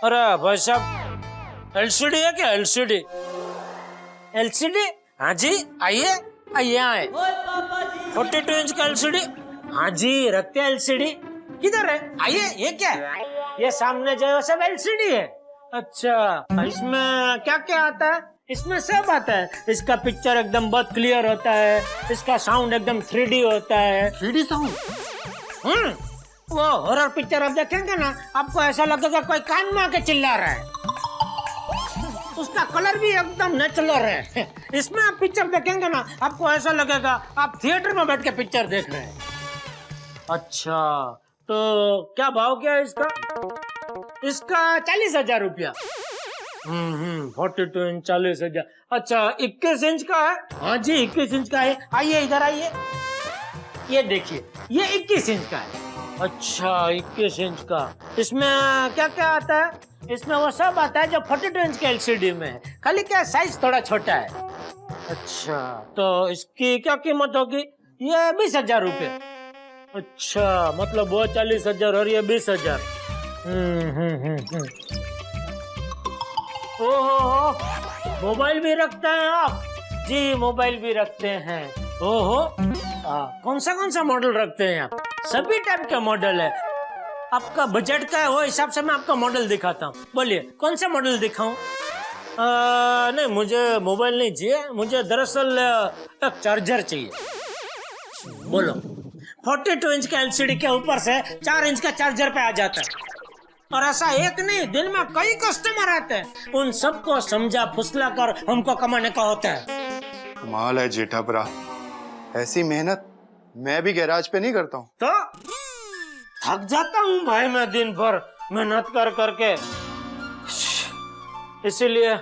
अरे भाई साहब एलसीडी है क्या? LCD LCD? हाँ जी आइए आइए आए 42 इंच का एलसीडी। हाँ जी रखते हैं एलसीडी। किधर है? आइए। ये क्या है? ये सामने जो है सब एलसीडी है। अच्छा इसमें क्या क्या आता है? इसमें सब आता है। इसका पिक्चर एकदम बहुत क्लियर होता है, इसका साउंड एकदम 3D होता है। 3D sound? वो हॉरर पिक्चर आप देखेंगे ना, आपको ऐसा लगेगा कोई कान में आके चिल्ला रहा है। उसका कलर भी एकदम नेचुरल है। इसमें आप पिक्चर देखेंगे ना, आपको ऐसा लगेगा आप थिएटर में बैठ के पिक्चर देख रहे हैं। अच्छा तो क्या भाव क्या है इसका? इसका 40,000 रुपया। 42 इंच 40,000। अच्छा 21 इंच का है? हाँ जी 21 इंच का है। आइए इधर आइए, ये देखिए ये 21 इंच का है। अच्छा 21 इंच का। इसमें क्या क्या आता है? इसमें वो सब आता है जो 42 इंच के एलसीडी में है, खाली क्या साइज थोड़ा छोटा है। अच्छा तो इसकी क्या कीमत होगी? ये 20,000 रुपये। अच्छा मतलब वो 40,000 और ये 20,000। ओहो मोबाइल भी रखते हैं आप? जी मोबाइल भी रखते हैं। ओहो कौन सा मॉडल रखते हैं आप? सभी टाइप के मॉडल है। आपका बजट का है वो हिसाब से मैं आपका मॉडल दिखाता हूँ। बोलिए कौन सा मॉडल दिखाऊं? नहीं मुझे मोबाइल नहीं चाहिए, मुझे दरअसल एक चार्जर चाहिए। बोलो 42 इंच का एलसीडी के ऊपर से 4 इंच का चार्जर पे आ जाता है। और ऐसा एक नहीं, दिन में कई कस्टमर आते हैं, उन सबको समझा फुसला कर हमको कमाने का होता है। कमाल है जेठापरा, ऐसी मेहनत मैं भी गैराज पे नहीं करता हूँ। तो थक जाता हूँ भाई मैं दिन भर मेहनत कर करके, इसीलिए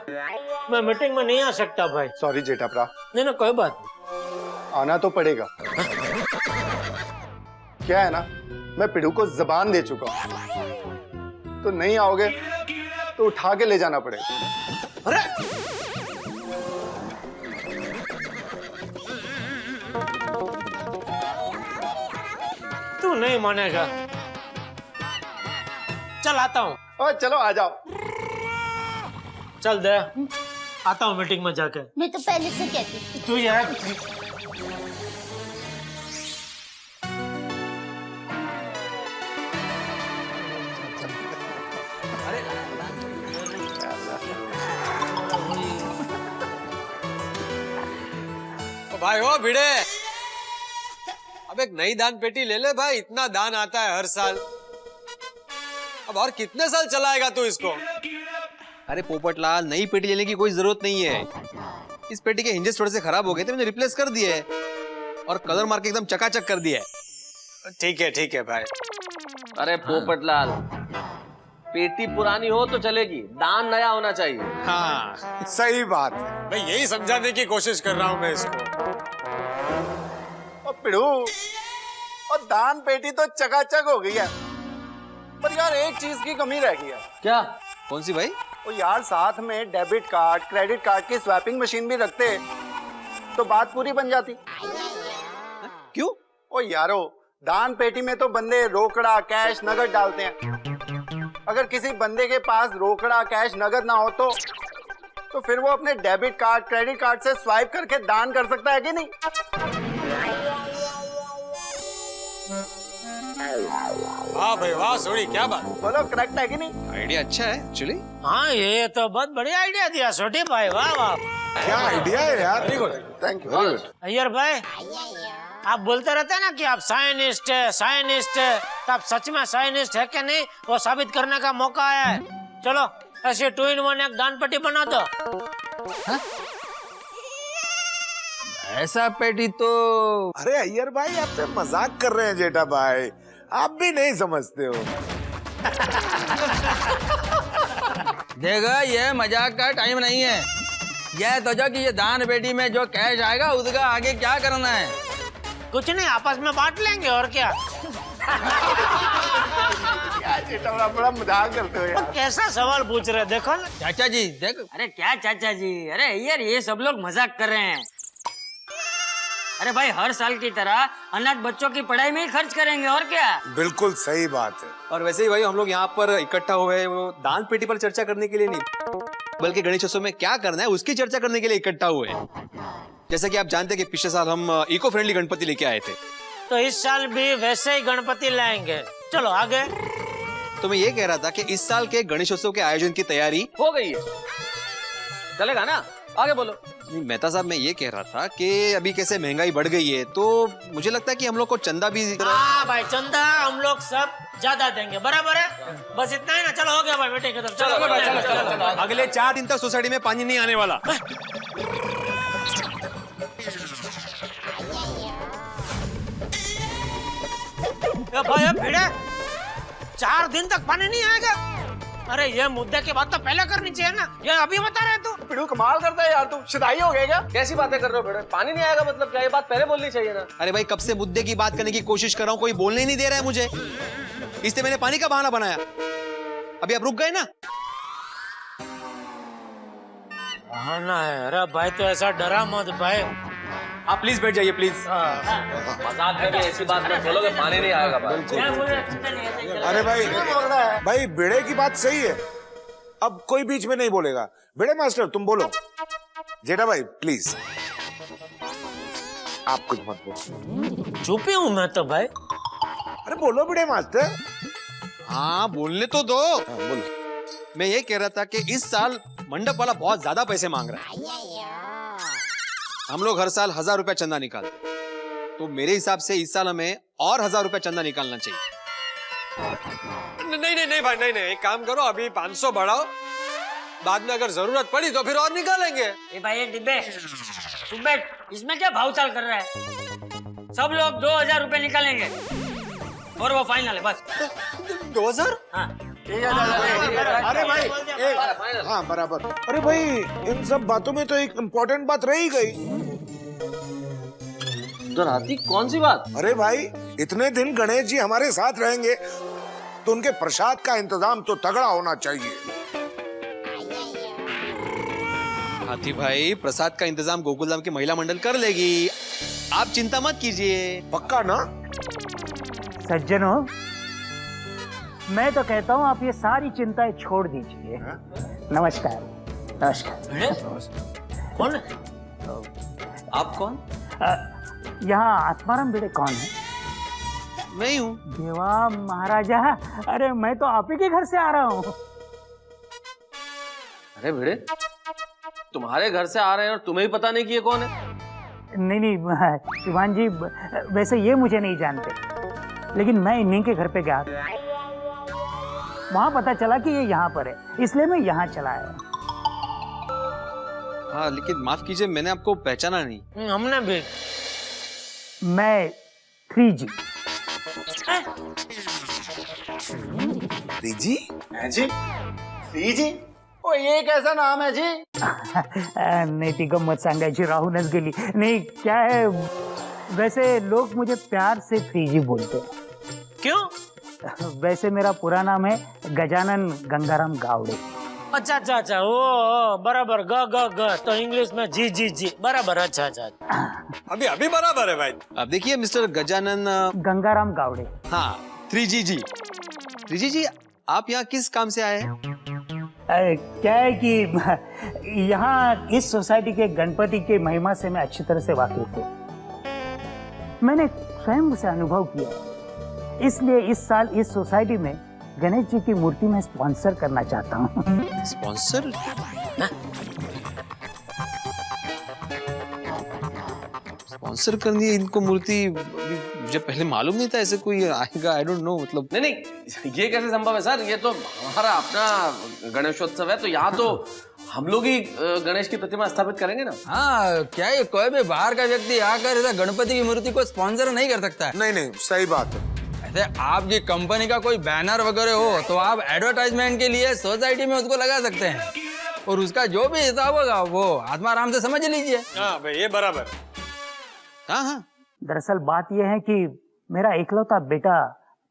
मैं मीटिंग में नहीं आ सकता भाई। सॉरी जेठापरा। नहीं ना कोई बात नहीं, आना तो पड़ेगा। क्या है ना, मैं पिड़ू को जबान दे चुका हूँ, तो नहीं आओगे तो उठा के ले जाना पड़ेगा। अरे तू नहीं मानेगा, चल आता हूँ। और चलो आ जाओ। चल दे आता हूँ मीटिंग में जाके। मैं तो पहले से कहती थी। तू यार भाई हो भिड़े, अब एक नई दान पेटी ले ले भाई, इतना दान आता है हर साल। अब और कितने साल चलाएगा तू इसको? अरे पोपटलाल, नई पेटी लेने की कोई जरूरत नहीं है। इस पेटी के हिंजेस थोड़े से खराब हो गए थे, मैंने रिप्लेस कर दिए और कलर मार के एकदम चकाचक कर दिया है। ठीक है भाई। अरे पोपटलाल, पेटी पुरानी हो तो चलेगी, दान नया होना चाहिए। हाँ सही बात है भाई, यही समझाने की कोशिश कर रहा हूँ मैं इसको। और पिड़ू, और दान पेटी तो चकाचक हो गई है, पर यार एक चीज की कमी रह गई है। क्या? कौन सी भाई? और यार साथ में डेबिट कार्ड क्रेडिट कार्ड की स्वैपिंग मशीन भी रखते तो बात पूरी बन जाती। क्यों? ओ यारो, दान पेटी में तो बंदे रोकड़ा कैश नगद डालते हैं। अगर किसी बंदे के पास रोकड़ा कैश नगद ना हो तो फिर वो अपने डेबिट कार्ड क्रेडिट कार्ड से स्वाइप करके दान कर सकता है कि नहीं? वाह भाई वाह, सोनी क्या बात। बोलो करेक्ट है कि नहीं? आइडिया अच्छा है एक्चुअली। हाँ ये तो बहुत बढ़िया आइडिया दिया छोटे भाई, वाह वाह। क्या आइडिया है यार। Thank you. अय्यर भाई आप बोलते रहते हैं ना कि आप साइंटिस्ट है, तो आप सच में साइंटिस्ट है कि नहीं वो साबित करने का मौका आया है। चलो ऐसे 2 in 1 एक दान पेटी बना दो। ऐसा पेटी तो अरे अय्यर भाई आपसे मजाक कर रहे हैं जेठा भाई, आप भी नहीं समझते हो। देखो ये मजाक का टाइम नहीं है। यह तो जो कि ये दान पेटी में जो कैश आएगा उसका आगे क्या करना है? कुछ नहीं, आपस में बांट लेंगे और क्या। क्या बड़ा मजाक करते हो यार। कैसा सवाल पूछ रहे देखो ना। चाचा जी देखो। अरे क्या चाचा जी, अरे यार ये सब लोग मजाक कर रहे हैं। अरे भाई हर साल की तरह अनाथ बच्चों की पढ़ाई में ही खर्च करेंगे और क्या। बिल्कुल सही बात है। और वैसे ही भाई हम लोग यहाँ पर इकट्ठा हुए हैं वो दान पेटी पर चर्चा करने के लिए नहीं, बल्कि गणेशोत्सव में क्या करना है उसकी चर्चा करने के लिए इकट्ठा हुए हैं। जैसा कि आप जानते हैं कि पिछले साल हम इको फ्रेंडली गणपति लेके आए थे, तो इस साल भी वैसे ही गणपति लाएंगे। चलो आगे। तो मैं ये कह रहा था कि इस साल के गणेशोत्सव के आयोजन की तैयारी हो गई है, चलेगा ना? आगे बोलो। नहीं, मेहता साहब मैं ये कह रहा था कि अभी कैसे महंगाई बढ़ गई है तो मुझे लगता है कि हम लोग को चंदा भी हाँ भाई चंदा हम लोग सब ज्यादा देंगे, बराबर है। बस इतना ही ना। चलो हो गया भाई, बेटे खत्म। चलो अगले 4 दिन तक सोसाइटी में पानी नहीं आने वाला। भाई अब भिड़े 4 दिन तक पानी नहीं आएगा। अरे ये मुद्दे की बात तो पहले करनी चाहिए ना, ये अभी बता रहे तू। पिड़ू कमाल करता है यार, तू शिदाई हो गया क्या? कैसी बातें कर रहे हो बेटे? पानी नहीं आएगा मतलब क्या? ये बात पहले बोलनी चाहिए ना। अरे भाई कब से मुद्दे की बात करने की कोशिश कर रहा हूँ, कोई बोलने ही नहीं दे रहा है मुझे, इसलिए मैंने पानी का बहाना बनाया। अभी आप रुक गए ना। बहाना है? अरे भाई तो ऐसा डरा मत भाई। आप प्लीज बैठ जाइए प्लीज। मजाक में भी ऐसी बात मत बोलो कि पानी नहीं आएगा भाई। क्या बोल रहे हैं? अरे भाई भिड़े की बात सही है, अब कोई बीच में नहीं बोलेगा। भिड़े मास्टर तुम बोलो। जेठा भाई प्लीज आप कुछ मत बोलो। चुप ही हूँ मैं तो भाई। अरे बोलो भिड़े मास्टर। हाँ बोलने तो दो। बोलो। मैं ये कह रहा था कि इस साल मंडप वाला बहुत ज्यादा पैसे मांग रहा है। हम लोग हर साल 1000 रुपया चंदा निकालते, तो मेरे हिसाब से इस साल हमें और 1000 रुपया चंदा निकालना चाहिए। नहीं भाई, नहीं। एक काम करो, अभी 500 बढ़ाओ, बाद में अगर जरूरत पड़ी तो फिर और निकालेंगे। ए भाई ये डिब्बे तू बैठ, इसमें क्या भावताल कर रहा है? सब लोग 2000 रुपए निकालेंगे और वो फाइनल है बस। 2000? हाँ अरे भाई हाँ बराबर। अरे भाई इन सब बातों में तो एक इम्पोर्टेंट बात रह ही गई। तो राती कौन सी बात? अरे भाई इतने दिन गणेश जी हमारे साथ रहेंगे तो उनके प्रसाद का इंतजाम तो तगड़ा होना चाहिए। हाथी भाई प्रसाद का इंतजाम गोकुलधाम की महिला मंडल कर लेगी, आप चिंता मत कीजिए। पक्का ना? सज्जनों, मैं तो कहता हूँ आप ये सारी चिंताएं छोड़ दीजिए। नमस्कार। नमस्कार। कौन है? आप कौन? यहाँ आत्माराम भिड़े कौन है? मैं ही हूँ। देवा महाराजा, अरे मैं तो आप ही के घर से आ रहा हूँ। अरे भिड़े, तुम्हारे घर से आ रहे हैं और तुम्हें भी पता नहीं कि ये कौन है? नहीं शिवान जी, वैसे ये मुझे नहीं जानते, लेकिन मैं इन्हीं के घर पे गया था, वहां पता चला कि ये यहाँ पर है, इसलिए मैं यहाँ चला आया। हाँ लेकिन माफ कीजिए, मैंने आपको पहचाना नहीं। हमने भी। मैं 3G। 3G? जी 3G? ओ ये कैसा नाम है जी? नहीं ती गंमत सांगायची राहूनच गेली। नहीं क्या है, वैसे लोग मुझे प्यार से 3G बोलते हैं। क्यों? वैसे मेरा पूरा नाम है गजानन गंगाराम गावड़े। अच्छा ओ बराबर ग तो इंग्लिश में जी बराबर। अच्छा अभी बराबर है भाई। अब देखिए मिस्टर गजानन गंगाराम गावड़े। हाँ 3G जी, आप यहाँ किस काम से आए हैं? क्या है कि यहाँ इस सोसाइटी के गणपति के महिमा से मैं अच्छी तरह से वाकिफ हूँ। मैंने स्वयं उसे अनुभव किया, इसलिए इस साल इस सोसाइटी में गणेश जी की मूर्ति में स्पॉन्सर करना चाहता हूँ। स्पॉन्सर? स्पॉन्सर करनी है इनको मूर्ति? मुझे पहले मालूम नहीं था ऐसे कोई आएगा। आई डोंट नो, मतलब नहीं ये कैसे संभव है सर? ये तो हमारा अपना गणेशोत्सव है, तो यहाँ तो हम लोग ही गणेश की प्रतिमा स्थापित करेंगे ना। हाँ क्या ये कोई भी बाहर का व्यक्ति आकर ऐसा गणपति की मूर्ति को स्पॉन्सर नहीं कर सकता है? नहीं सही बात है। ऐसे आपकी कंपनी का कोई बैनर वगैरह हो तो आप एडवर्टाइजमेंट के लिए सोसाइटी में उसको लगा सकते हैं, और उसका जो भी हिसाब होगा वो आत्माराम से समझ लीजिए। हाँ भाई ये बराबर। हाँ दरअसल बात यह है कि मेरा इकलौता बेटा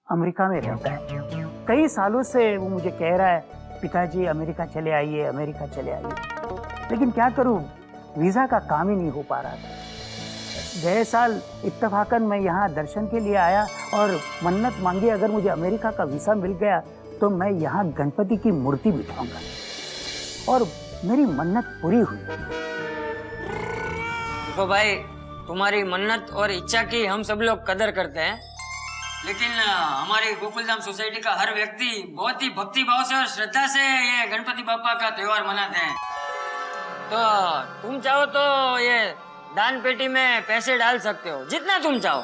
अमेरिका में रहता है। कई सालों से वो मुझे कह रहा है पिताजी अमेरिका चले आइए, लेकिन क्या करूं, वीजा का काम ही नहीं हो पा रहा था। गए साल इत्तफाकन मैं यहाँ दर्शन के लिए आया और मन्नत मांगी, अगर मुझे अमेरिका का वीसा मिल गया तो मैं यहाँ गणपति की मूर्ति बिठाऊंगा, और मेरी मन्नत पूरी हुई। देखो भाई, तुम्हारी मन्नत और इच्छा की हम सब लोग कदर करते हैं, लेकिन हमारी गोकुलधाम सोसाइटी का हर व्यक्ति बहुत ही भक्ति भाव से और श्रद्धा से ये गणपति बापा का त्योहार मनाते हैं। तो तुम चाहो तो ये दान पेटी में पैसे डाल सकते हो जितना तुम चाहो,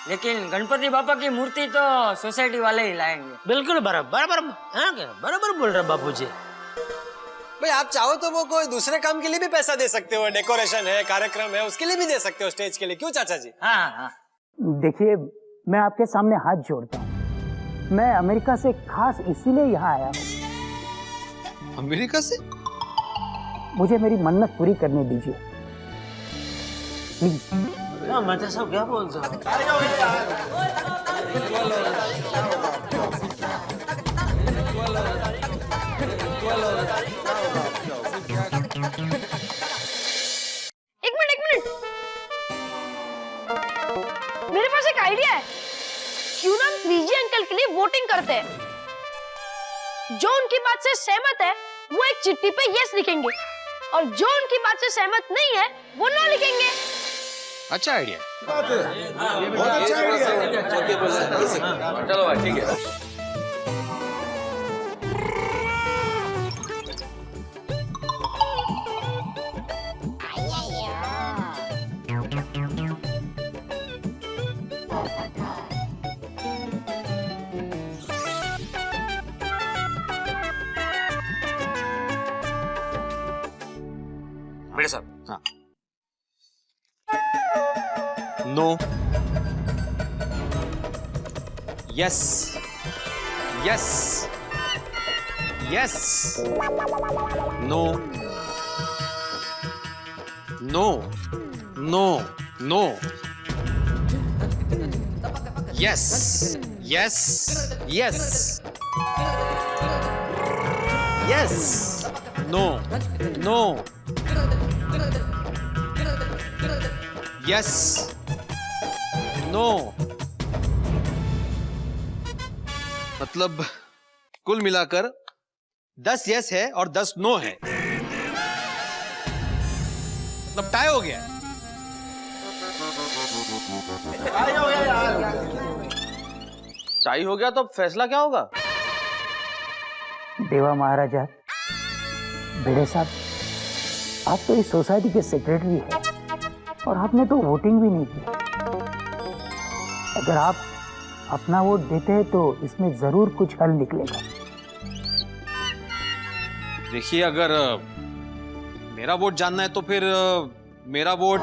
लेकिन गणपति बापा की मूर्ति तो सोसाइटी वाले ही लाएंगे। बिल्कुल बराबर बराबर बोल रहे बापूजी। भाई आप चाहो तो वो कोई दूसरे काम के लिए भी पैसा दे सकते हो, डेकोरेशन है, कार्यक्रम है, उसके लिए भी दे सकते हो, स्टेज के लिए। क्यों चाचा जी? हाँ हाँ। देखिए, मैं आपके सामने हाथ जोड़ता हूँ, मैं अमेरिका से खास इसीलिए यहाँ आया हूँ। अमेरिका से? मुझे मेरी मन्नत पूरी करने दीजिए प्लीज। मैं तो सब क्या बोल रहा एक मिनट, मेरे पास एक आइडिया है। क्यों ना हम 3G अंकल के लिए वोटिंग करते हैं। जो उनकी बात से सहमत है वो एक चिट्ठी पे यस लिखेंगे, और जो उनकी बात से सहमत नहीं है वो नो लिखेंगे। अच्छा आइडिया। बहुत अच्छा आइडिया। चलो भाई ठीक है। बड़े साहब। हाँ। No. Yes. Yes. Yes. No. No. No. No. Yes. Yes. Yes. Yes. No. No. Yes. No. मतलब कुल मिलाकर 10 यस है और 10 नो है, मतलब टाई हो गया। टाई हो गया तो फैसला क्या होगा? देवा महाराजा, भिड़े साहब, आप तो इस सोसाइटी के सेक्रेटरी हैं और आपने तो वोटिंग भी नहीं की। अगर आप अपना वोट देते हैं तो इसमें जरूर कुछ हल निकलेगा। देखिए, अगर मेरा वोट जानना है तो फिर मेरा वोट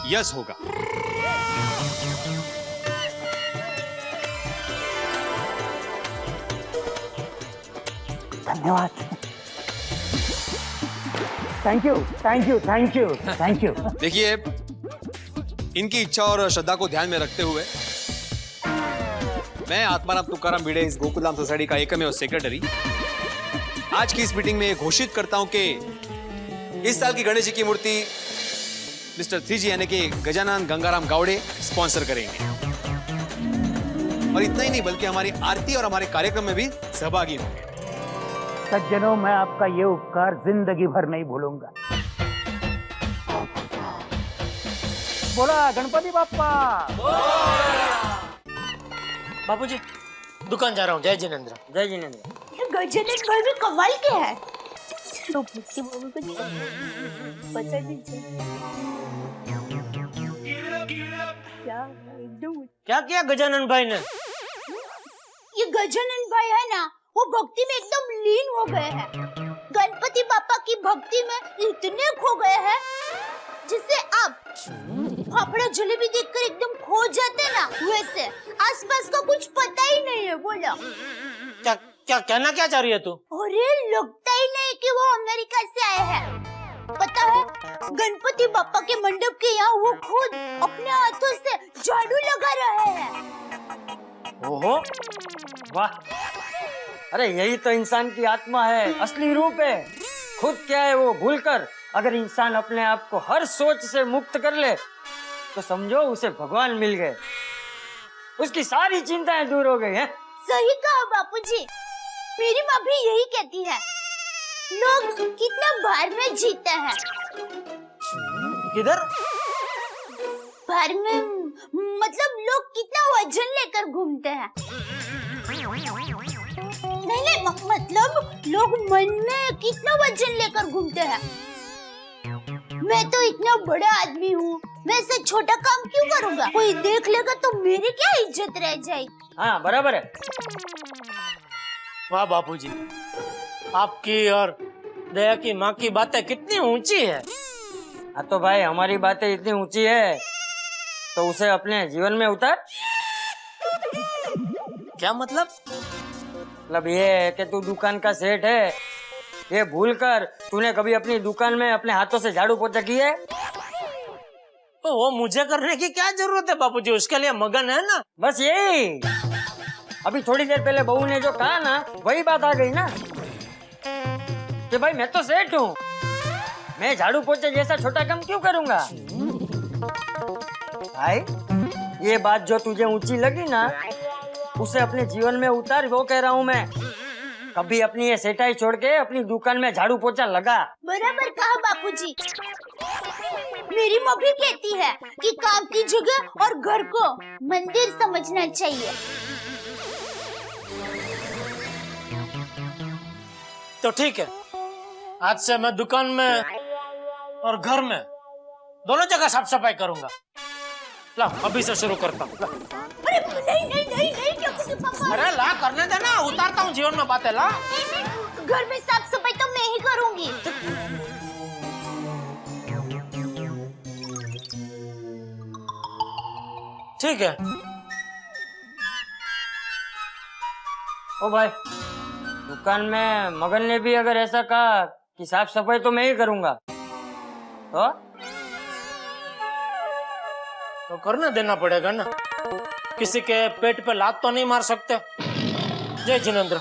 यस होगा। धन्यवाद। Thank you, thank you, thank you, thank you. देखिए, इनकी इच्छा और श्रद्धा को ध्यान में रखते हुए मैं आत्माराम तुकाराम भिड़े, इस गोकुलधाम सोसाइटी का एकमेव सेक्रेटरी, आज की इस मीटिंग में घोषित करता हूं कि इस साल की गणेश जी की मूर्ति मिस्टर 3G यानी कि गजानन गंगाराम गावड़े स्पॉन्सर करेंगे। और इतना ही नहीं, बल्कि हमारी आरती और हमारे कार्यक्रम में भी सहभागी होंगे। सज्जनों, मैं आपका ये उपकार जिंदगी भर नहीं भूलूंगा। बोला गणपति बाप्पा। बापूजी, दुकान जा रहा हूँ। जय जिनेंद्र। जय जिनेंद्र। ये गजानन भाई भी कमाल के है। तो भक्ति बाबू को बता दीजिए क्या एकदम। क्या किया गजानन भाई ने? ये गजानन भाई है ना, वो भक्ति में एकदम लीन हो गए हैं। गणपति बापा की भक्ति में इतने खो गए हैं जिससे आप फाफड़ा जलेबी देखकर एकदम खो जाते ना, वैसे आसपास का कुछ पता ही नहीं है। बोला क्या क्या कहना क्या चाह रही है तू? अरे लगता ही नहीं कि वो अमेरिका से आए हैं। पता है, गणपति बापा के मंडप के यहाँ वो खुद अपने हाथों से झाड़ू लगा रहे हैं। ओहो, वाह। अरे यही तो इंसान की आत्मा है, असली रूप है। खुद क्या है वो भूलकर अगर इंसान अपने आप को हर सोच से मुक्त कर ले तो समझो उसे भगवान मिल गए, उसकी सारी चिंताएं दूर हो गई हैं। सही कहा बापूजी, मेरी माँ भी यही कहती है। लोग कितना भार में जीते हैं। किधर? भार में मतलब लोग कितना वजन लेकर घूमते हैं। नहीं, मतलब लोग मन में कितना वजन लेकर घूमते हैं। मैं तो इतना बड़ा आदमी हूँ, मैं ऐसे छोटा काम क्यों करूँगा? कोई देख लेगा तो मेरी क्या इज्जत रह जाएगी। हाँ बराबर है। वाह बापूजी, आपकी और दया की माँ की बातें कितनी ऊंची है। हाँ तो भाई हमारी बातें इतनी ऊंची है तो उसे अपने जीवन में उतार। क्या मतलब? मतलब ये है कि तू दुकान का सेठ है, ये भूल कर तूने कभी अपनी दुकान में अपने हाथों से झाड़ू पोछा किया है? तो वो मुझे करने की क्या जरूरत है बापूजी, उसके लिए मगन है ना। बस यही, अभी थोड़ी देर पहले बहू ने जो कहा ना वही बात आ गई ना कि भाई मैं तो सेठ हूँ, मैं झाड़ू पोछे जैसा छोटा काम क्यों करूँगा। भाई ये बात जो तुझे ऊंची लगी ना उसे अपने जीवन में उतार, वो कह रहा हूँ मैं। कभी अपनी ये सेठाई छोड़ के अपनी दुकान में झाड़ू पोछा लगा। बराबर कहा बापूजी, मेरी माँ भी कहती है कि काम की जगह और घर को मंदिर समझना चाहिए। तो ठीक है, आज से मैं दुकान में और घर में दोनों जगह साफ सफाई करूंगा। ला अभी से शुरू करता हूँ। अरे नहीं क्योंकि पापा। अरे ला करने देना, उतारता हूँ जीवन में बातें। ला नहीं, घर में साफ सफाई तो मैं ही करूंगी। ठीक है। ओ भाई दुकान में मगन ने भी अगर ऐसा कहा कि साफ सफाई तो मैं ही करूंगा तो करने देना पड़ेगा ना, किसी के पेट पे लात तो नहीं मार सकते। जय जिनेंद्र।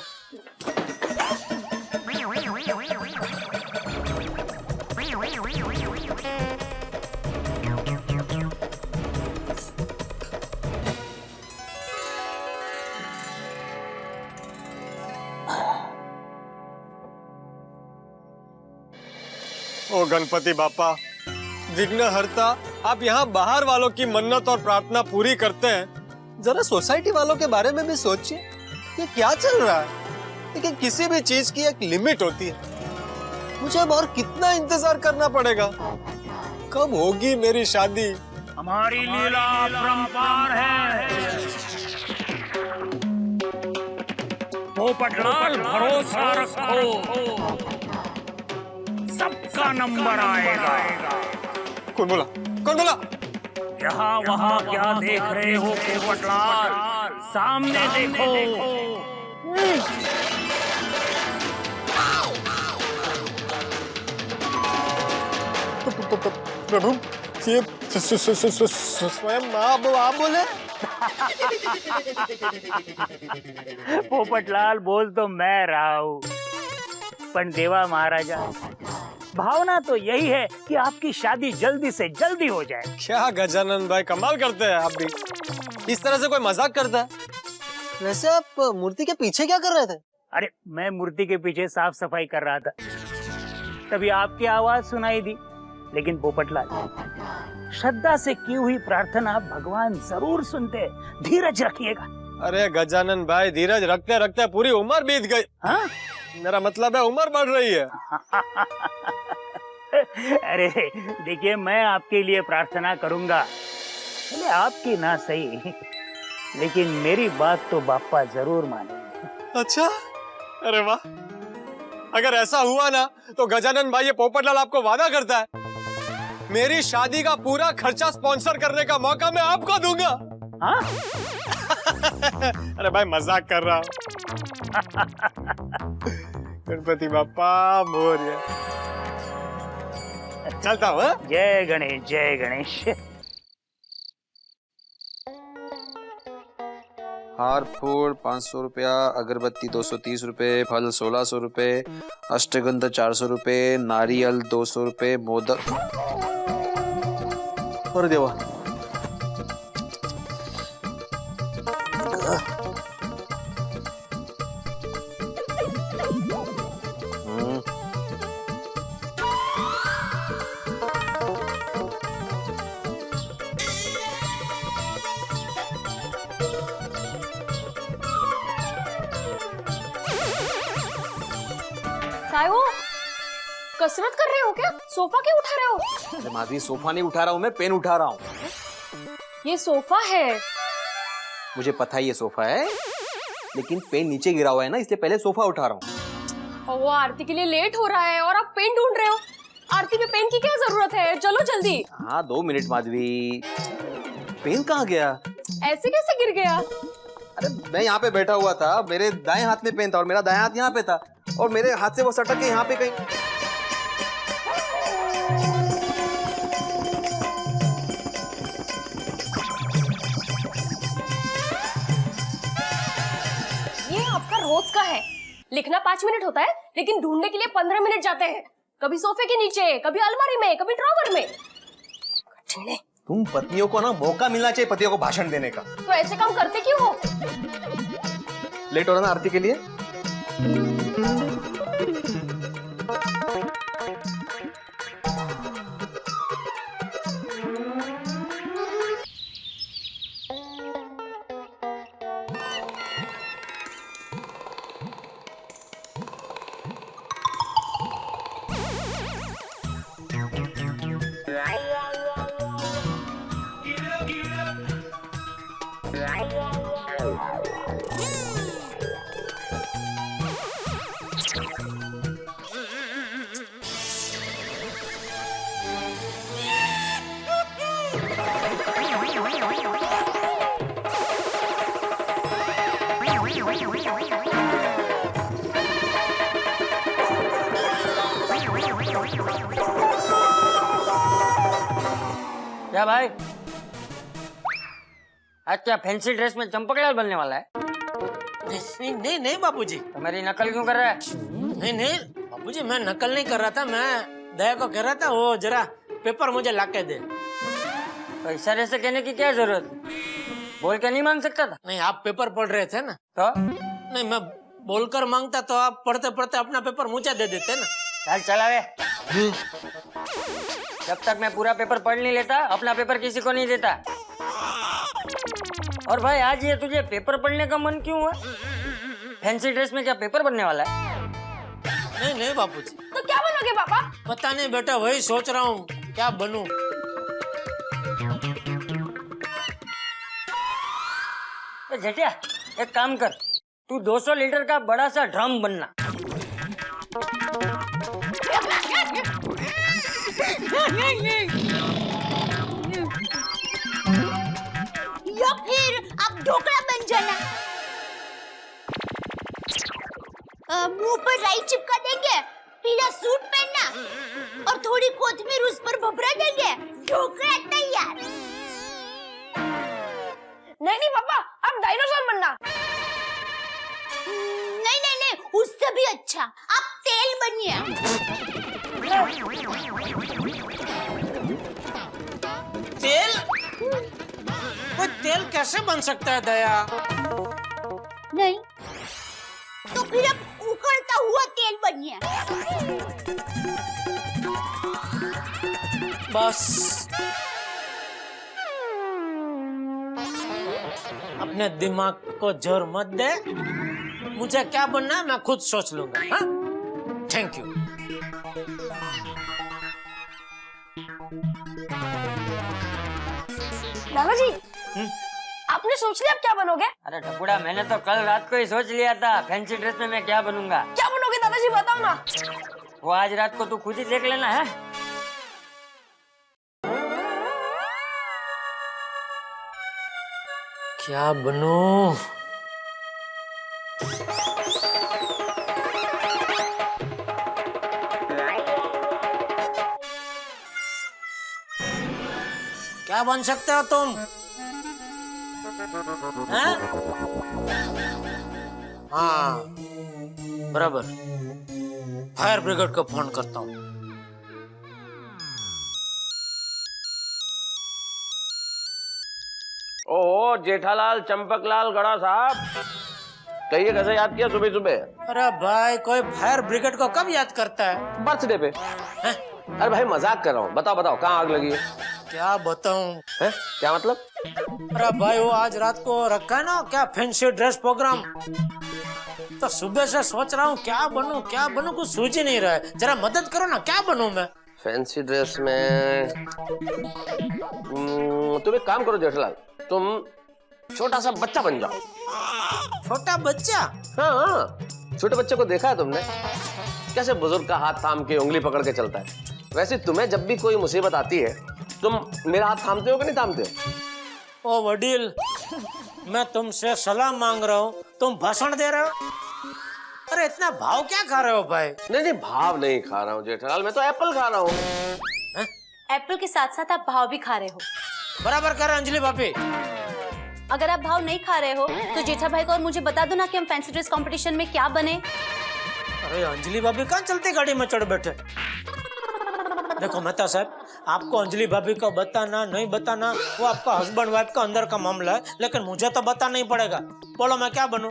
ओ गणपति बापा, विघ्नहर्ता, आप यहाँ बाहर वालों की मन्नत और प्रार्थना पूरी करते हैं, जरा सोसाइटी वालों के बारे में भी सोचिए। ये क्या चल रहा है? लेकिन किसी भी चीज की एक लिमिट होती है। मुझे अब और कितना इंतजार करना पड़ेगा? कब होगी मेरी शादी? हमारी लीला अपरंपार है। पोपटलाल भरोसा रखो, सबका नंबर आएगा। कौन बोला? कौन बोला? यहाँ वहाँ क्या देख रहे हो पोपटलाल? सामने देखो। प्रभु, ये स्वयं आप बोले? पोपटलाल बोल तो मैं रहा हूँ, पर देवा महाराजा, भावना तो यही है कि आपकी शादी जल्दी से जल्दी हो जाए। क्या गजानन भाई, कमाल करते हैं आप भी। इस तरह से कोई मजाक करता है? वैसे आप मूर्ति के पीछे क्या कर रहे थे? अरे मैं मूर्ति के पीछे साफ सफाई कर रहा था, तभी आपकी आवाज सुनाई दी। लेकिन पोपटलाल, श्रद्धा से की हुई प्रार्थना भगवान जरूर सुनते, धीरज रखिएगा। अरे गजानन भाई, धीरज रखते रखते पूरी उम्र बीत गई। हाँ? मेरा मतलब है उम्र बढ़ रही है। अरे देखिए, मैं आपके लिए प्रार्थना करूंगा, चले आपकी ना सही, लेकिन मेरी बात तो बापा जरूर मानेंगे। अच्छा, अरे वाह। अगर ऐसा हुआ ना तो गजानन भाई, ये पोपटलाल आपको वादा करता है मेरी शादी का पूरा खर्चा स्पॉन्सर करने का मौका मैं आपको दूंगा। हाँ? अरे भाई मजाक कर रहा हूँ। गणपति बाप्पा मोरया। चलता हूँ। जय गणेश, जय गणेश। हार फूल 500 रुपया, अगरबत्ती 230 रुपए, फल 1600 रुपए, अष्टगंध 400 रुपए, नारियल 200 रुपए, मोदक। अरे देवा, काय हो? कसरत कर रहे हो क्या? सोफा क्यों उठा रहे हो? अरे माधवी, सोफा नहीं उठा रहा हूँ मैं, पेन उठा रहा हूँ। ये सोफा है। मुझे पता है ये सोफा है, लेकिन पेन नीचे गिरा हुआ है ना, इसलिए पहले सोफा उठा रहा हूँ। और वो आरती के लिए लेट हो रहा है और आप पेन ढूंढ रहे हो। आरती में पेन की क्या जरूरत है? चलो जल्दी। हाँ 2 मिनट माधवी, पेन कहाँ गया? ऐसे कैसे गिर गया? अरे मैं यहाँ पे बैठा हुआ था, मेरे दाएं हाथ में पेन था और मेरा दायां हाथ यहाँ पे था, और मेरे हाथ से वो सटक के यहाँ पे कहीं। ये आपका रोज का है। लिखना 5 मिनट होता है, लेकिन ढूंढने के लिए 15 मिनट जाते हैं। कभी सोफे के नीचे, कभी अलमारी में, कभी ड्रॉवर में। कठिन है। तुम पत्नियों को ना मौका मिलना चाहिए पतियों को भाषण देने का। तो ऐसे काम करते क्यों हो? लेट हो रहा ना आरती के लिए? क्या भाई, आज क्या फैंसी ड्रेस में चंपकलाल बनने वाला है? नहीं नहीं नहीं बापूजी, तो मेरी नकल क्यों कर रहा है? नहीं नहीं बापूजी, मैं नकल नहीं कर रहा था। मैं दया को कह रहा था वो जरा पेपर मुझे लाके दे। तो इशारे से कहने की क्या जरूरत? बोल के नहीं मांग सकता था? नहीं, आप पेपर पढ़ रहे थे ना, तो नहीं मैं बोलकर मांगता तो आप पढ़ते पढ़ते अपना पेपर मुझे दे देते ना। चल चलावे। जब तक मैं पूरा पेपर पढ़ नहीं लेता, अपना पेपर किसी को नहीं देता। और भाई आज ये तुझे पेपर पढ़ने का मन क्यों हुआ? फैंसी ड्रेस में क्या पेपर बनने वाला है? नहीं नहीं बापूजी। तो क्या बनोगे पापा? पता नहीं बेटा, वही सोच रहा हूँ क्या बनूं। तो जटिया एक काम कर, तू 200 लीटर का बड़ा सा ड्रम बनना। या फिर आप ढोकला बन जाना। मुंह पर राई चिपका देंगे, पीला सूट पहनना और थोड़ी कोथिमीर उस पर भभरा देंगे, ढोकला तैयार। नहीं नहीं पापा, आप डायनासोर बनना। नहीं नहीं नहीं, उससे भी अच्छा आप तेल बनिए। तेल? वो तेल कैसे बन सकता है दया? नहीं तो फिर अब उखड़ता हुआ तेल बनिए। बस अपने दिमाग को जोर मत दे। मुझे क्या बनना है मैं खुद सोच लूंगा। हाँ, थैंक यू। दादाजी, आपने सोच लिया आप क्या बनोगे? अरे टपुड़ा, मैंने तो कल रात को ही सोच लिया था फैंसी ड्रेस में मैं क्या बनूंगा। क्या बनोगे दादाजी, बताओ ना। वो आज रात को तू खुद ही देख लेना है। क्या बनूं? क्या बन सकते हो तुम? हैं? हाँ बराबर, फायर ब्रिगेड को फोन करता हूँ। ओहो जेठालाल चंपकलाल गड़ा साहब, कहिए कैसे याद किया सुबह सुबह? अरे भाई कोई फायर ब्रिगेड को कब याद करता है? बर्थडे पे। हैं? अरे भाई मजाक कर रहा हूँ, बताओ बताओ कहाँ आग लगी है? क्या बताऊं? हैं? क्या मतलब? अरे भाई वो आज रात को रखा है ना क्या फैंसी ड्रेस प्रोग्राम, तो सुबह से सोच रहा हूँ क्या बनूं कुछ सूझ ही नहीं रहा है। जरा मदद करो ना, क्या बनूं मैं? फैंसी ड्रेस में तुम एक काम करो जेठालाल, तुम छोटा सा बच्चा बन जाओ। छोटा बच्चा? हाँ हाँ, छोटे बच्चे को देखा है तुमने कैसे बुजुर्ग का हाथ थाम के उंगली पकड़ के चलता है? वैसे तुम्हें जब भी कोई मुसीबत आती है तुम मेरा हाथ थामते हो कि नहीं थामते हो? ओ वडील, मैं तुमसे सलाह मांग रहा हूँ, तुम भाषण दे रहे हो? अरे इतना भाव क्या खा रहे हो भाई? नहीं नहीं, भाव नहीं खा रहा हूँ जेठालाल, मैं तो एप्पल खा रहा हूँ। एप्पल के साथ साथ आप भाव भी खा रहे हो। बराबर कर रहे अंजलि भाभी। अगर आप भाव नहीं खा रहे हो तो जेठा भाई को और मुझे बता दो ना कि हम फैंसी ड्रेस कंपटीशन में क्या बने। अरे अंजलि भाभी कहाँ चलती गाड़ी में चढ़ बैठे? देखो मेहता साहब, आपको अंजलि भाभी को बताना नहीं बताना वो आपका हस्बैंड वाइफ का अंदर का मामला है, लेकिन मुझे तो बताना ही पड़ेगा। बोलो मैं क्या बनूं?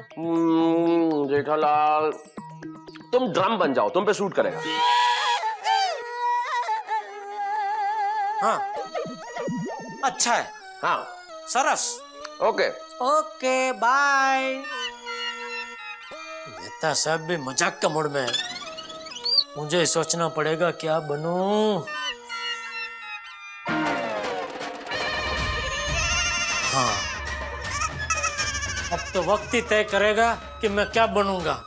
जेठालाल तुम ड्रम बन जाओ, तुम पे सूट करेगा। हाँ अच्छा है, हाँ सरस। Okay okay bye. मेहता साहब भी मजाक का मूड में है, मुझे सोचना पड़ेगा क्या बनूं। हाँ अब तो वक्त ही तय करेगा कि मैं क्या बनूंगा।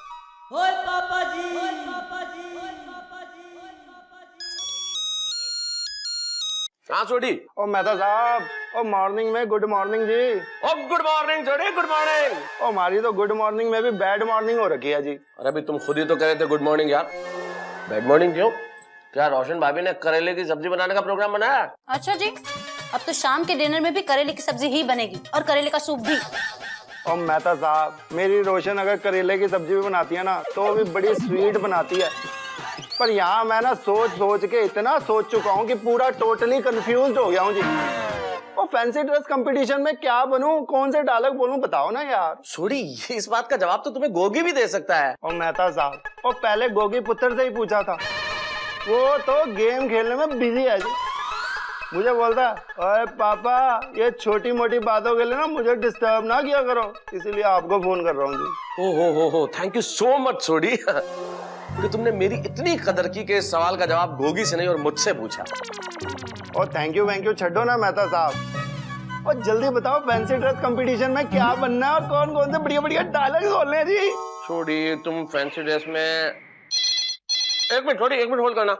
हाँ छोटी। ओ मेहता साहब, ओ मॉर्निंग में गुड मॉर्निंग जी। ओ गुड मॉर्निंग छोटी, गुड मॉर्निंग। ओ हमारी तो गुड मॉर्निंग में भी बैड मॉर्निंग हो रखी है जी। अरे अभी तुम खुद ही तो कह रहे थे गुड मॉर्निंग यार, बैड मॉर्निंग क्यों? क्या रोशन भाभी ने करेले की सब्जी बनाने का प्रोग्राम बनाया? अच्छा जी, अब तो शाम के डिनर में भी करेले की सब्जी ही बनेगी और करेले का सूप भी। ओ मेहता साहब, मेरी रोशन अगर करेले की सब्जी भी बनाती है ना तो वो भी बड़ी स्वीट बनाती है, पर यहाँ मैं ना सोच के इतना सोच चुका हूँ कि पूरा टोटली कंफ्यूज हो गया हूँ जी। और फैंसी ड्रेस कंपटीशन में क्या बनूं, कौन से डायलॉग बोलूं, बताओ ना यार। छोड़ी, ये इस बात का जवाब तो तुम्हें गोगी भी दे सकता है। और मेहता साहब, और पहले गोगी पुत्र से ही पूछा था, वो तो गेम खेलने में बिजी है जी। मुझे बोलता है, अरे पापा ये छोटी मोटी बातों के लिए ना मुझे डिस्टर्ब ना किया करो, इसीलिए आपको फोन कर रहा हूँ जी। ओ हो, थैंक यू सो मच छोड़ी। तो तुमने मेरी इतनी कदर की कि इस सवाल का जवाब गोगी से नहीं और मुझसे पूछा। और थैंक यू छड्डो ना मेहता साहब, और जल्दी बताओ फैंसी ड्रेस कंपटीशन में क्या बनना है और कौन कौन से बढ़िया बढ़िया डायलॉग बोलने हैं जी। छोड़ी, तुम फैंसी ड्रेस में एक मिनट होल्ड करना।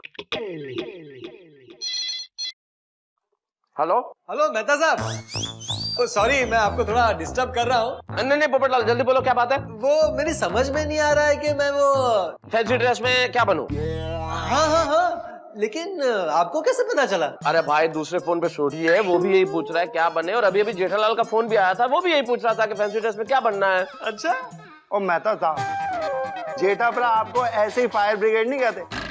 हेलो हेलो मेहता साहब, ओ सॉरी मैं आपको थोड़ा डिस्टर्ब कर रहा हूँ। नहीं पोपटलाल, जल्दी बोलो क्या बात है? वो मेरी समझ में नहीं आ रहा है कि मैं वो फैंसी ड्रेस में क्या बनूं? हाँ, लेकिन आपको कैसे पता चला? अरे भाई दूसरे फोन पे छोड़ी है, वो भी यही पूछ रहा है क्या बने, और अभी जेठालाल का फोन भी आया था, वो भी यही पूछ रहा था कि फैंसी ड्रेस में क्या बनना है। अच्छा। और मेहता साहब, जेठा पर आपको ऐसे ही फायर ब्रिगेड नहीं कहते।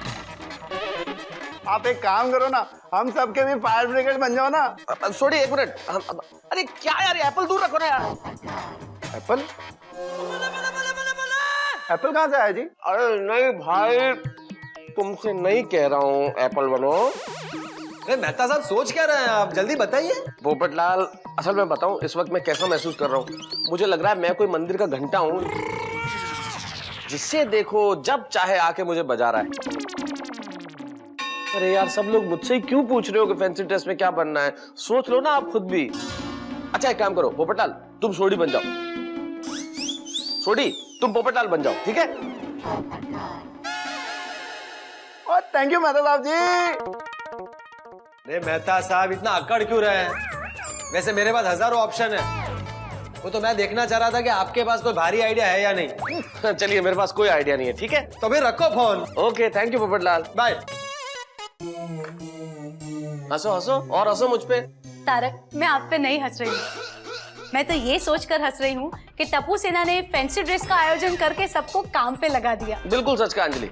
आप एक काम करो ना, हम सबके भी फायर ब्रिगेड बन जाओ ना। छोड़ी एक मिनट, अरे क्या यार, एप्पल दूर रखो ना यार। एप्पल एप्पल कहाँ से आया जी? अरे नहीं भाई, तुमसे नहीं कह रहा हूँ एप्पल बनो। अरे मेहता साहब सोच क्या रहे हैं आप, जल्दी बताइए। पोपटलाल, असल में बताऊं इस वक्त मैं कैसा महसूस कर रहा हूँ? मुझे लग रहा है मैं कोई मंदिर का घंटा हूँ जिससे देखो जब चाहे आके मुझे बजा रहा है। अरे यार, सब लोग मुझसे ही क्यों पूछ रहे हो कि फैंसी ड्रेस में क्या बनना है? सोच लो ना आप खुद भी। अच्छा एक काम करो पोपटलाल, तुम सोडी बन जाओ। सोडी, तुम पोपटलाल बन जाओ, ठीक है? और थैंक यू मेहता साहब जी। अरे मेहता साहब इतना अकड़ क्यों रहे हैं? वैसे मेरे पास हजारों ऑप्शन है, वो तो मैं देखना चाह रहा था कि आपके पास कोई भारी आइडिया है या नहीं। चलिए, मेरे पास कोई आइडिया नहीं है, ठीक है? तो फिर रखो phone. Okay, thank you Popatlal, bye. हंसो और हंसो मुझ पे। तारक, मैं आप पे नहीं हंस रही हूँ। मैं तो ये सोचकर हंस रही हूँ कि टप्पू सेना ने फैंसी ड्रेस का आयोजन करके सबको काम पे लगा दिया। बिल्कुल सच कहा अंजलि।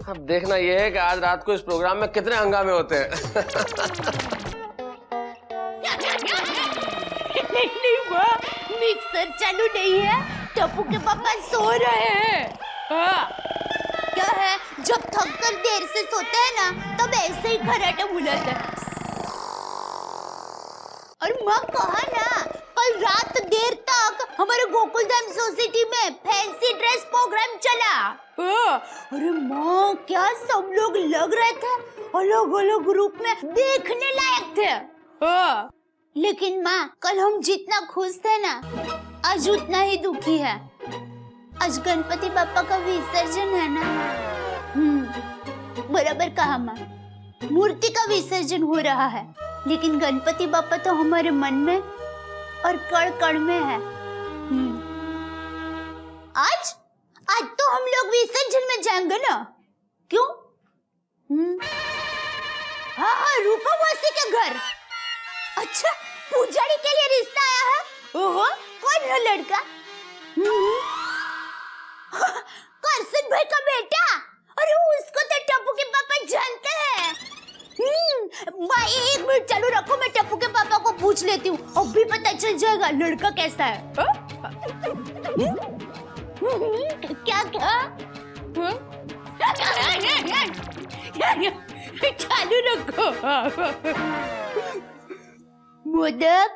अब देखना यह है कि आज रात को इस प्रोग्राम में कितने हंगामे होते हैं। नहीं माँ, मिक्सर चालू नहीं है, टप्पू के पापा सो रहे हैं। हाँ। क्या है, जब थक कर देर से सोते हैं ना तब ऐसे ही खर्राटे बुलाते हैं। और माँ कहा ना, कल रात देर तक हमारे गोकुलधाम सोसाइटी में फैंसी ड्रेस प्रोग्राम चला। अरे माँ, क्या सब लोग लग रहे थे, अलग अलग रूप में देखने लायक थे। लेकिन माँ, कल हम जितना खुश थे ना, आज उतना ही दुखी है। आज गणपति बापा का विसर्जन है ना। बराबर कहा माँ, मूर्ति का विसर्जन हो रहा है, लेकिन गणपति बापा तो हमारे मन में और कण कण में है। आज तो हम लोग विसर्जन में जाएंगे ना, क्यों? हाँ, रूपा मौसी के घर। अच्छा, पुजारी के लिए रिश्ता आया है। ओहो, कौन है लड़का? करसन भाई का बेटा। अरे उसको तो टप्पू के पापा जानते हैं। भाई एक मिनट चालू रखो, मैं टप्पू के पापा को पूछ लेती हूँ, अब भी पता चल जाएगा लड़का कैसा है। क्या चालू रखो। मोदक,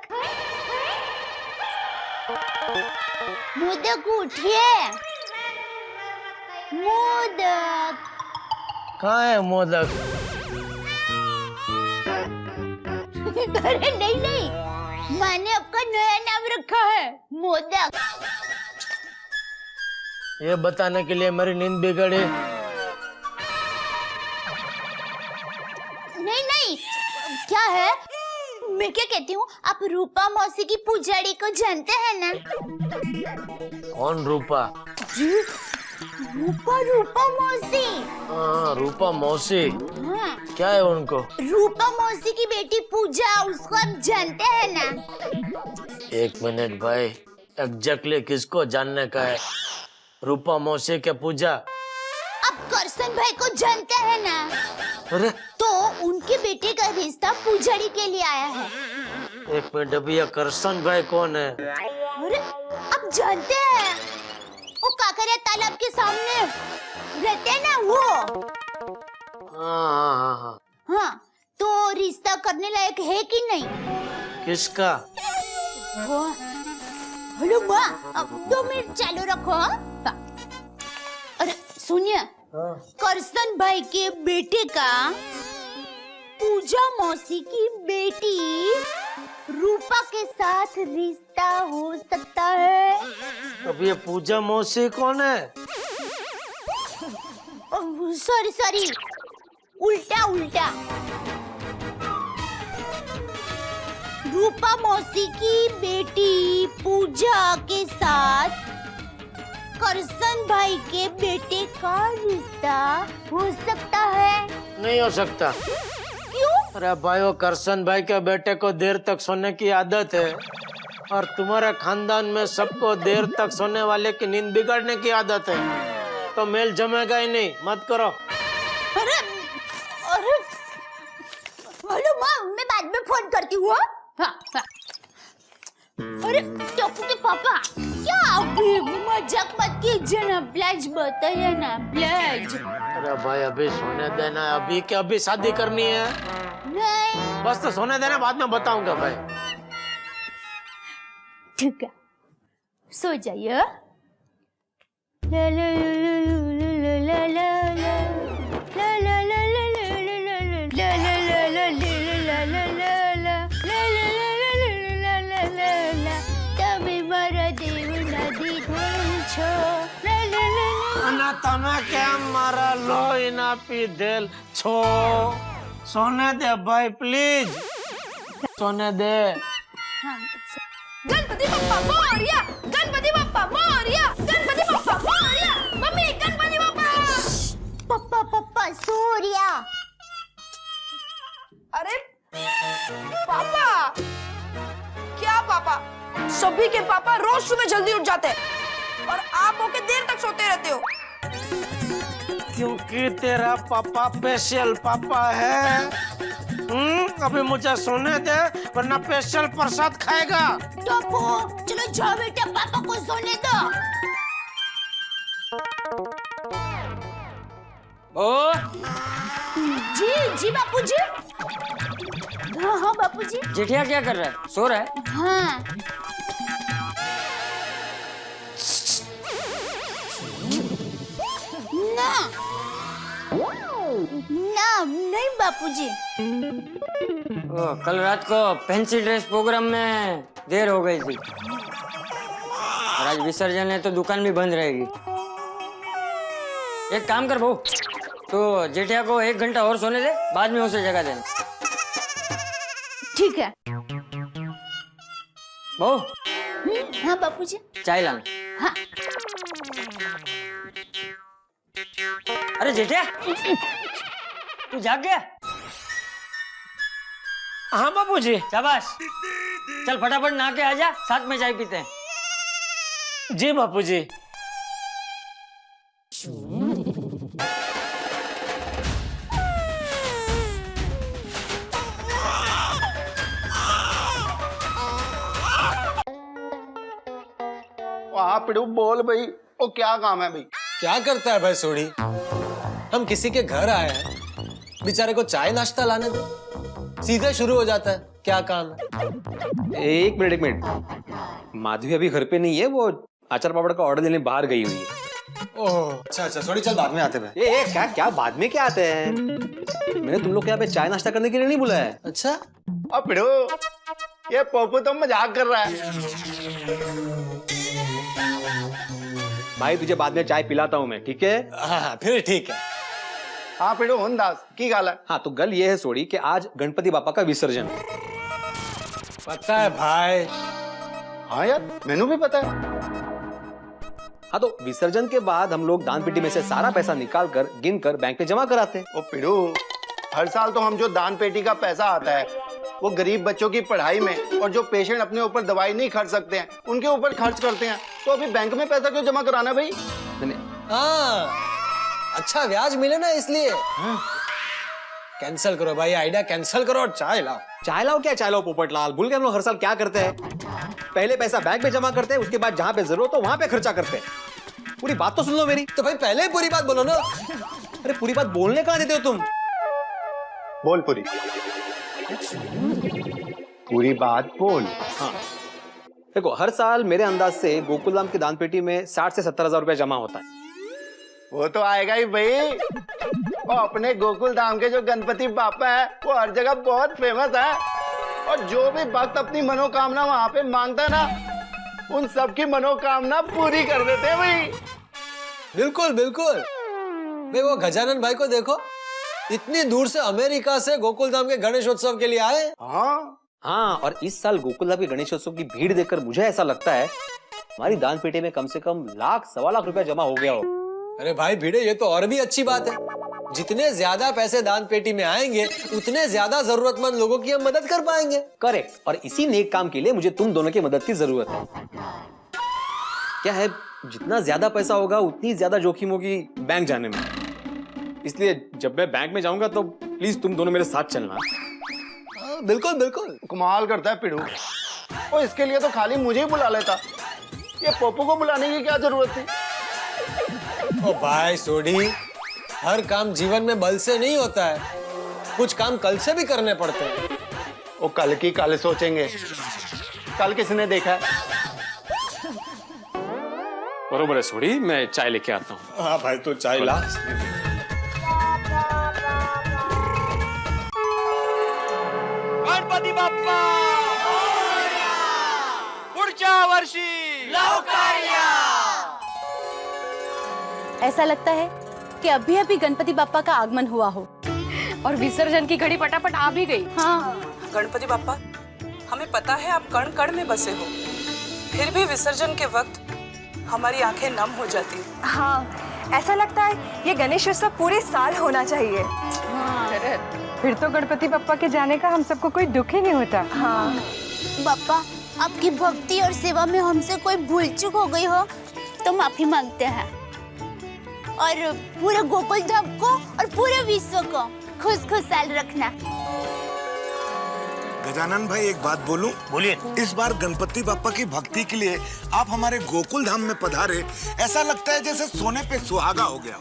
मोदक उठिए। मोदक कहाँ है मोदक? अरे नहीं, मैंने आपका नया नाम रखा है, मोदक। ये बताने के लिए मेरी नींद बिगड़ी? नहीं, क्या है, मैं क्या कहती हूँ, आप रूपा मौसी की पुजारी को जानते हैं ना? कौन रूपा? रूपा मौसी। हाँ, रूपा मौसी। हाँ। क्या है उनको? रूपा मौसी की बेटी पूजा, उसको आप जानते हैं ना? एक मिनट भाई, एग्जैक्टली किसको जानने का है? रूपा मौसी के पूजा? आप करसन भाई को जानते हैं ना? अरे तो उनके बेटे का रिश्ता पुजारी के लिए आया है। एक मिनट, अभी ये करसन भाई कौन है? अरे आप जानते हैं, वो काकरिया तालाब के सामने रहते हैं ना वो। हाँ, तो रिश्ता करने लायक है कि नहीं? किसका? हेलो माँ, अब 2 मिनट चालू रखो। हाँ। अरे सुनिए, करसन भाई के बेटे का पूजा मौसी की बेटी रूपा के साथ रिश्ता हो सकता है। अब ये पूजा मौसी कौन है? सॉरी, उल्टा। रूपा मौसी की बेटी पूजा के साथ करसन भाई के बेटे का रिश्ता हो सकता है। नहीं हो सकता। क्यों? अरे भाई, वो करसन भाई के बेटे को देर तक सोने की आदत है, और तुम्हारे खानदान में सबको देर तक सोने वाले की नींद बिगाड़ने की आदत है, तो मेल जमेगा ही नहीं। मत करो। अरे हेलो माँ, मैं बाद में फोन करती हूँ। हाँ। अरे टप्पू के पापा, क्या अभी मजाक मत कीजिए ना, प्लीज बताइए ना, प्लीज। अरे भाई, अभी सोने देना। अभी क्या, अभी शादी करनी है? नहीं, बस तो सोने देना, बाद में बताऊंगा भाई। ठीक है, सो जाइए। ला ला ला ला ला ला ला तने क्या मारा लोई ना पीधेल छो। सोने दे भाई, प्लीज सोने दे। गणपति बप्पा मोरया, गणपति बप्पा मोरया, गणपति बप्पा मोरया, मम्मी गणपति बप्पा। पप्पा सूर्या। अरे पापा, क्या पापा? सभी के पापा रोज सुबह जल्दी उठ जाते हैं और आप होके देर तक सोते रहते हो। क्योंकि तेरा पापा स्पेशल पापा है। अभी मुझे सोने दे वरना स्पेशल प्रसाद खाएगा। टोपू चलो जाओ बेटा, पापा को सोने दो। ओ जी जी बापूजी। हाँ हाँ बापूजी। जेठिया क्या कर रहा है? सो रहा है? हाँ। ना ना नहीं बापूजी। कल रात को फैंसी ड्रेस प्रोग्राम में देर हो गई थी और आज विसर्जन है तो दुकान भी बंद रहेगी। एक काम कर बहू, तो जेठिया को 1 घंटा और सोने दे, बाद में उसे जगा देना। ठीक है। बहू हाँ बापूजी। चाय लाना। हाँ। अरे जेठिया तू जाग गया? हाँ बापूजी। शाबाश, चल फटाफट नहा के आजा, साथ में चाय पीते हैं। जी बापूजी। हाँ पिड़ू बोल भाई, वो क्या काम है भाई? क्या करता है भाई सोडी? हम किसी के घर आए हैं, बेचारे को चाय नाश्ता लाने दो, सीधे शुरू हो जाता है क्या काम है। एक मिनट, माधवी अभी घर पे नहीं है, वो अचार पापड़ का ऑर्डर देने बाहर गई हुई है। ओह अच्छा, सोडी चल बाद में आते हैं। ये क्या बाद में क्या आते हैं? मैंने तुम लोग के यहाँ पे चाय नाश्ता करने के लिए नहीं बुलाया है। अच्छा अब पिड़ू ये पोपू तो मजाक कर रहा है। भाई तुझे बाद में चाय पिलाता हूँ मैं, ठीक है? हाँ फिर ठीक है। हाँ पिड़ू हुंदास की गाल है। हाँ तो गल ये है सोडी कि आज गणपति बापा का विसर्जन है। पता है भाई। हाँ यार मैंने भी पता है। हाँ तो विसर्जन के बाद हम लोग दान पेटी में से सारा पैसा निकाल कर गिन कर बैंक में जमा कराते हैं। ओ पिड़ू, हर साल तो हम जो दान पेटी का पैसा आता है वो गरीब बच्चों की पढ़ाई में और जो पेशेंट अपने ऊपर दवाई नहीं खर्च सकते हैं उनके ऊपर खर्च करते हैं। तो अभी बैंक में पैसा क्यों जमा कराना भाई? हाँ अच्छा ब्याज मिले ना इसलिए। कैंसिल करो भाई, आइडिया कैंसिल करो और चाय लाओ। चाय लाओ क्या चाय लाओ पोपटलाल, भूल गए हम लोग हर साल क्या करते हैं? पहले पैसा बैंक में जमा करते हैं, उसके बाद जहां पे जरूरत हो वहां पे खर्चा करते हैं। पूरी बात तो सुन लो मेरी। तो भाई पहले ही पूरी बात बोलो ना। अरे पूरी बात बोलने कहाँ देते हो तुम? बोल पूरी पूरी बात बोल। हाँ देखो, हर साल मेरे अंदाज से गोकुलधाम की दान पेटी में 60 से 70 हजार रुपया जमा होता है। वो तो आएगा ही भाई। वो अपने गोकुल धाम के जो गणपति बापा है वो हर जगह बहुत फेमस है और जो भी भक्त अपनी मनोकामना वहां पे मांगता है ना, उन सबकी मनोकामना पूरी कर देते हैं भाई। बिल्कुल बिल्कुल भाई, वो गजानन भाई को देखो, इतनी दूर से अमेरिका से गोकुलधाम के गणेशोत्सव के लिए आए। हाँ और इस साल गोकुलधाम के गणेशोत्सव की भीड़ देखकर मुझे ऐसा लगता है हमारी दान पेटी में कम से कम लाख सवा लाख रुपया जमा हो गया हो। अरे भाई भिड़े, ये तो और भी अच्छी बात है। जितने ज्यादा पैसे दान पेटी में आएंगे उतने ज्यादा जरूरतमंद लोगों की हम मदद कर पाएंगे। करेक्ट, और इसी नेक काम के लिए मुझे तुम दोनों की मदद की जरूरत है। क्या है, जितना ज्यादा पैसा होगा उतनी ज्यादा जोखिम होगी बैंक जाने में, इसलिए जब मैं बैंक में जाऊंगा तो प्लीज तुम दोनों मेरे साथ चलना। बिल्कुल बिल्कुल। कमाल करता है पिड़ू, और इसके लिए तो खाली मुझे ही बुला लेता, ये पोपू को बुलाने की क्या जरूरत थी? ओ भाई सोडी, हर काम जीवन में बल से नहीं होता है, कुछ काम कल से भी करने पड़ते हैं। वो कल की कल सोचेंगे, कल किसने देखा है? बरोबर है सोडी, मैं चाय लेके आता हूँ। हाँ भाई तो चाय ला। गणपती बाप्पा पुढच्या वर्षी लवकर या। ऐसा लगता है कि अभी अभी गणपति बापा का आगमन हुआ हो और विसर्जन की घड़ी फटाफट आ भी गई। हाँ गणपति बाप्पा, हमें पता है आप कण कण में बसे हो, फिर भी विसर्जन के वक्त हमारी आंखें नम हो जाती हैं। हाँ, ऐसा लगता है ये गणेशोत्सव पूरे साल होना चाहिए। फिर तो गणपति बप्पा के जाने का हम सबको कोई दुख ही नहीं होता। हाँ बापा, आपकी भक्ति और सेवा में हमसे कोई भूल चूक हो गई हो तो माफी मांगते हैं और पूरे गोकुल धाम को और पूरे विश्व को खुशहाल रखना। गजानन भाई एक बात बोलूं? बोलिए। इस बार गणपति बापा की भक्ति के लिए आप हमारे गोकुल धाम में पधारे, ऐसा लगता है जैसे सोने पे सुहागा हो गया।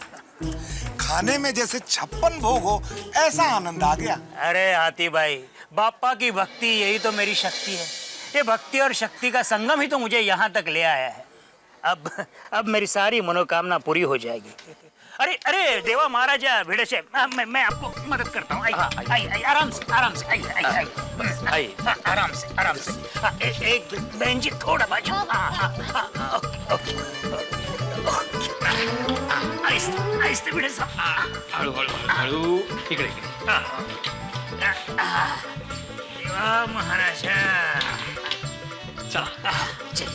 खाने में जैसे 56 भोग हो, ऐसा आनंद आ गया। अरे हाथी भाई, बापा की भक्ति यही तो मेरी शक्ति है। ये भक्ति और शक्ति का संगम ही तो मुझे यहाँ तक ले आया है। अब मेरी सारी मनोकामना पूरी हो जाएगी। अरे अरे देवा महाराजा भिड़े से मैं आपको मदद करता हूँ। आइए आराम से आराम से आइए आराम से एक बहन जी थोड़ा बाजू। आहिस्ते भिड़े साहब, हळू इकडे देवा महाराजा चला चल